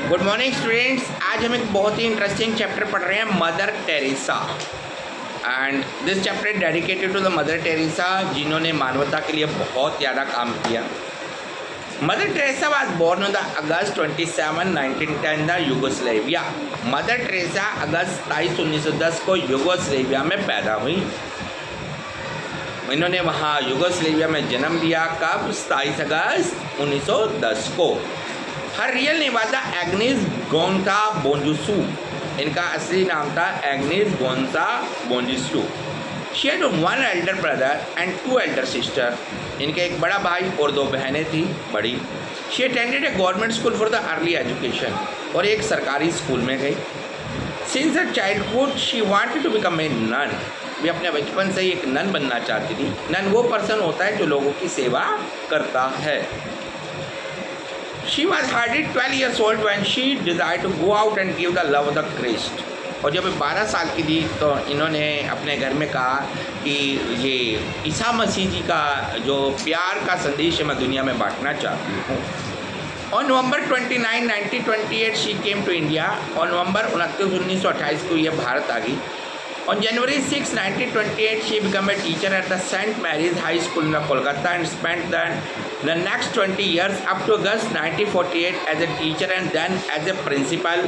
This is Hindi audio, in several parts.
Good morning students. आज हम एक बहुत ही इंटरेस्टिंग चैप्टर पढ़ रहे हैं, Mother Teresa. And this chapter dedicated to the Mother Teresa, जिन्होंने मानवता के लिए बहुत ज़्यादा काम किया। Mother Teresa was born on the August 27, 1910 the Yugoslavia. Mother Teresa August 23, 1910 को यूगोस्लेविया में पैदा हुई। इन्होंने वहाँ यूगोस्लेविया में जन्म लिया। कब? 27 अगस्त 1910 को। Her real name was Agnes Gonxha Bojaxhiu. इनका असली नाम था Agnes Gonxha Bojaxhiu. She had one elder brother and two elder sister. इनके एक बड़ा भाई और दो बहनें थी बड़ी। She attended a government school for the early education, और एक सरकारी स्कूल में गई। Since her childhood she wanted to become a nun. वे अपने बचपन से ही एक नन बनना चाहती थी। नन वो पर्सन होता है जो लोगों की सेवा करता है। She was hardly 12 years old when she desired to go out and give the love of the Christ. और जब 12 साल की थी तो इन्होंने अपने घर में कहा कि ये ईसा मसीह जी का जो प्यार का संदेश है मैं दुनिया में बांटना चाहती हूँ। On November 29, 1928 she came to India. और नवंबर 29, 1928 को यह भारत आ गई। On January 6, 1928 she became a teacher at the St. Mary's High School in Kolkata and spent the next 20 years up to August 1948 as a teacher and then as a principal.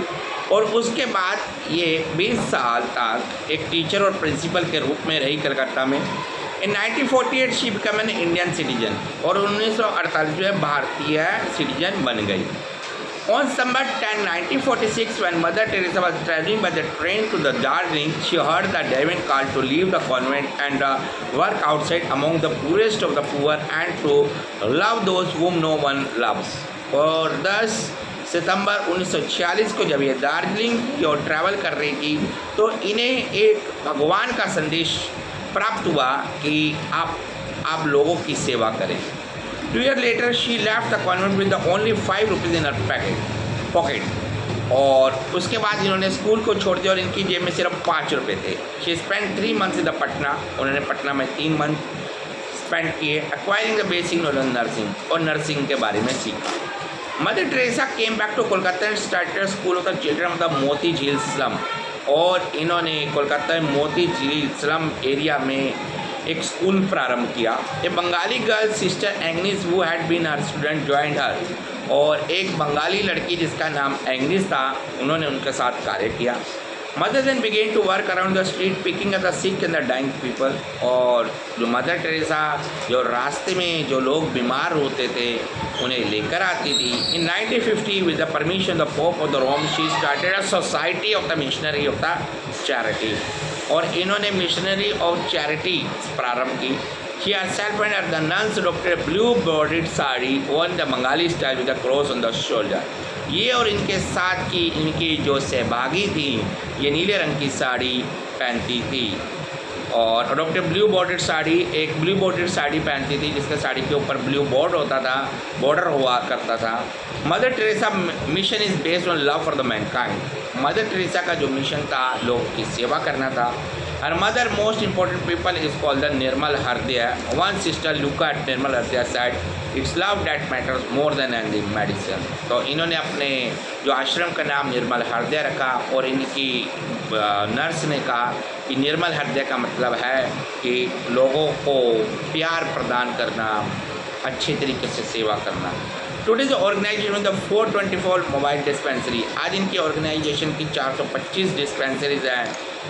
और उसके बाद ये 20 साल तक एक टीचर और प्रिंसिपल के रूप में रही कलकत्ता में। इन 1948 she become an Indian citizen, और 1948 में भारतीय सिटीजन बन गई। On December 10, 1946, when Mother Teresa was traveling by the train to the Darjeeling, she heard the divine call to leave the convent and work outside among the poorest of the poor and to love those whom no one loves. और 10 सितंबर 1946 को जब ये दार्जिलिंग की ओर ट्रैवल कर रही थी तो इन्हें एक भगवान का संदेश प्राप्त हुआ कि आप लोगों की सेवा करें। 2 years later, she left the convent with the only 5 rupees in her pocket. और उसके बाद इन्होंने स्कूल को छोड़ दिया और इनकी जेब में सिर्फ 5 रुपये थे। She spent 3 months in the Patna. उन्होंने पटना में 3 मंथ स्पेंड किए acquiring the basic knowledge of nursing, और नर्सिंग के बारे में सीखा। Mother Teresa came back to Kolkata and started school of the children of the Moti Jheel slum. और इन्होंने कोलकाता में मोती झील स्लम एरिया में एक स्कूल प्रारंभ किया। A Bengali girl sister Agnes who had been her student joined her, और एक बंगाली लड़की जिसका नाम एग्निस था उन्होंने उनके साथ कार्य किया। Mother then began to work around the street picking up the sick and the dying people. और जो मदर टेरेसा जो रास्ते में जो लोग बीमार होते थे उन्हें लेकर आती थी। In 1950 with the permission the pope of the Rome she started a society of the missionary of the charity, और इन्होंने मिशनरी ऑफ चैरिटी प्रारंभ की। She herself and the nuns adopted a blue bordered sari on the Bengali style with a cross on the shoulder. ये और इनके साथ की इनकी जो सहभागी थी ये नीले रंग की साड़ी पहनती थी, और अडोप्टेड ब्लू बॉर्डर साड़ी, एक ब्लू बॉर्डर साड़ी पहनती थी जिसके साड़ी के ऊपर ब्लू बॉर्डर होता था, बॉर्डर हुआ करता था। Mother Teresa mission is based on love for the Mankind. Mother Teresa का जो मिशन था लोग की सेवा करना था। Her mother most important people is called the Nirmal Hardaya. One sister look at Nirmal Hardaya said, "It's love that matters more than any medicine." तो इन्होंने अपने जो आश्रम का नाम निर्मल हृदय रखा, और इनकी नर्स ने कहा कि निर्मल हृदय का मतलब है कि लोगों को प्यार प्रदान करना, अच्छे तरीके से सेवा करना। Today's organisation the 424 mobile dispensary. आज इनकी ऑर्गेनाइजेशन की 425 डिस्पेंसरीज हैं,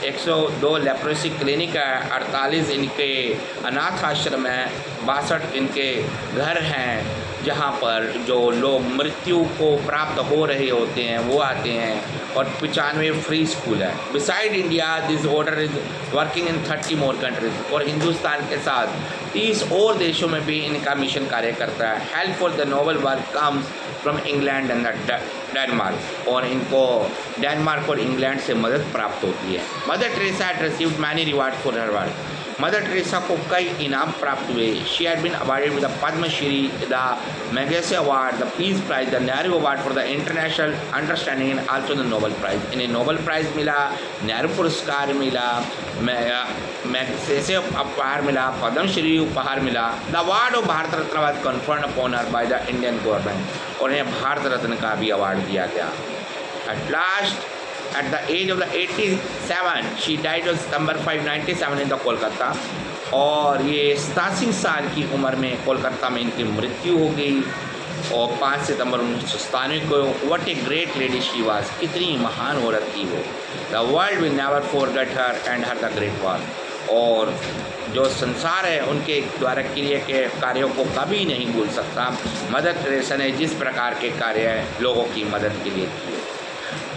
102 लेप्रोसी क्लिनिक है, 48 इनके अनाथ आश्रम हैं, 62 इनके घर हैं जहाँ पर जो लोग मृत्यु को प्राप्त हो रहे होते हैं वो आते हैं, और 95 फ्री स्कूल है। Beside India this order is working in 30 more countries. और हिंदुस्तान के साथ 30 और देशों में भी इनका मिशन कार्य करता है। Help for the noble work comes from England and Denmark, और इनको डेनमार्क और इंग्लैंड से मदद प्राप्त होती है। Mother Teresa had received many reward for her work. Mother Teresa को कई इनाम प्राप्त हुए. She had been awarded with the Padmashri, the Magsaysay award, the peace prize, the Nehru award for the international understanding and also the Nobel prize. इन्हें नोबेल प्राइज मिला, नेहरू पुरस्कार मिला, मैगसेसे उपहार मिला, पद्मश्री उपहार मिला. The award of Bharat Ratna was conferred upon her by the Indian government. और इन्हें भारत रत्न का भी अवार्ड दिया गया. At last, at the age of the 87, she died on September 5, 1997 in the Kolkata. और ये 87 साल की उम्र में कोलकाता में इनकी मृत्यु हो गई. और 5 सितंबर 1997 को. What a great lady she was. कितनी महान औरत थी वो. The world will never forget her and her the great work. और जो संसार है उनके द्वारा किए के कार्यों को कभी नहीं भूल सकता. मदर टेरेसा ने जिस प्रकार के कार्य लोगों की मदद के लिए किए.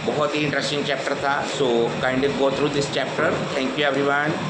बहुत ही इंटरेस्टिंग चैप्टर था. So kindly go through this chapter. Thank you everyone.